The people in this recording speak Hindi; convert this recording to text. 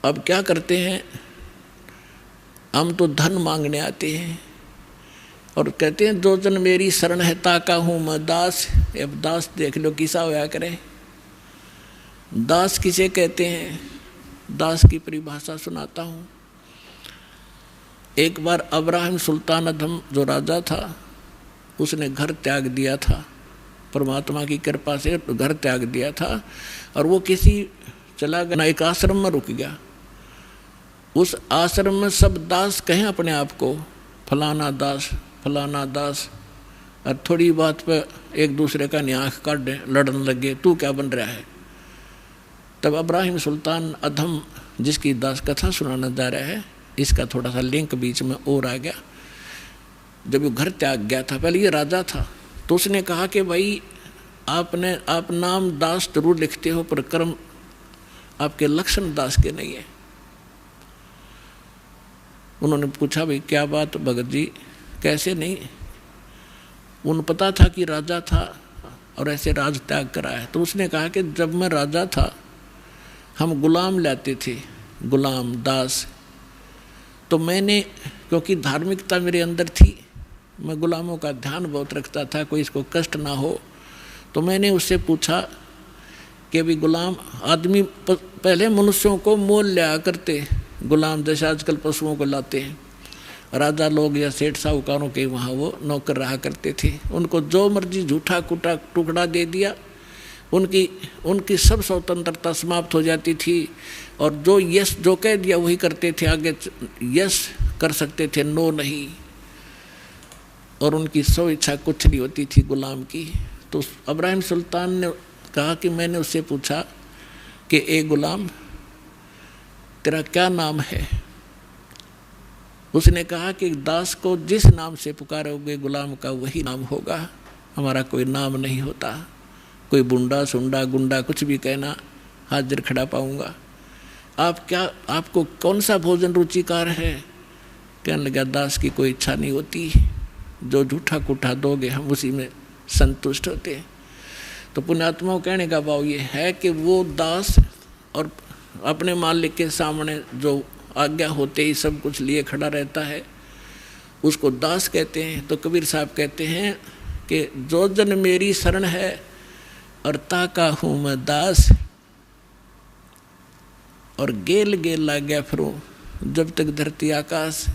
अब क्या करते हैं, हम तो धन मांगने आते हैं और कहते हैं जो जन मेरी शरण है ताका हूँ मैं दास। अब दास देख लो किसा होया करे। दास किसे कहते हैं, दास की परिभाषा सुनाता हूँ। एक बार अब्राहिम सुल्तान अधम जो राजा था, उसने घर त्याग दिया था, परमात्मा की कृपा से घर त्याग दिया था और वो किसी चला गया, एक आश्रम में रुक गया। उस आश्रम में सब दास कहें अपने आप को, फलाना दास फलाना दास, और थोड़ी बात पर एक दूसरे का न्याख काट लड़ने लगे, तू क्या बन रहा है। तब अब्राहिम सुल्तान अधम जिसकी दास कथा सुनाना जा रहा है, इसका थोड़ा सा लिंक बीच में और आ गया। जब वो घर त्याग गया था, पहले ये राजा था, तो उसने कहा कि भाई आप नाम दास जरूर लिखते हो पर कर्म आपके लक्षण दास के नहीं है। उन्होंने पूछा भाई क्या बात भगत जी, कैसे नहीं। उन्हें पता था कि राजा था और ऐसे राज त्याग करा है। तो उसने कहा कि जब मैं राजा था हम गुलाम लाते थे, गुलाम दास, तो मैंने क्योंकि धार्मिकता मेरे अंदर थी, मैं गुलामों का ध्यान बहुत रखता था, कोई इसको कष्ट ना हो। तो मैंने उससे पूछा कि भी गुलाम आदमी पहले मनुष्यों को मोल लिया करते, गुलाम जैसे आजकल पशुओं को लाते हैं। राजा लोग या सेठ साहूकारों के वहाँ वो नौकर रहा करते थे, उनको जो मर्जी झूठा कुटा टुकड़ा दे दिया, उनकी सब स्वतंत्रता समाप्त हो जाती थी और जो यस जो कह दिया वही करते थे, आगे यस कर सकते थे, नो नहीं। और उनकी सो इच्छा कुछ नहीं होती थी गुलाम की। तो अब्राहिम सुल्तान ने कहा कि मैंने उससे पूछा कि ए गुलाम तेरा क्या नाम है। उसने कहा कि दास को जिस नाम से पुकारोगे गुलाम का वही नाम होगा, हमारा कोई नाम नहीं होता। कोई बुंडा सुंडा गुंडा कुछ भी कहना हाजिर खड़ा पाऊंगा। आपको कौन सा भोजन रुचिकार है। कहने लगा दास की कोई इच्छा नहीं होती, जो झूठा कुठा दोगे हम उसी में संतुष्ट होते हैं। तो पुण्यात्माओं कहने का भाव ये है कि वो दास और अपने मालिक के सामने जो आज्ञा होते ही सब कुछ लिए खड़ा रहता है, उसको दास कहते हैं। तो कबीर साहब कहते हैं कि जो जन मेरी शरण है और ताका हूँ मैं दास, और गेल गेल ला गया फिरूं जब तक धरती आकाश।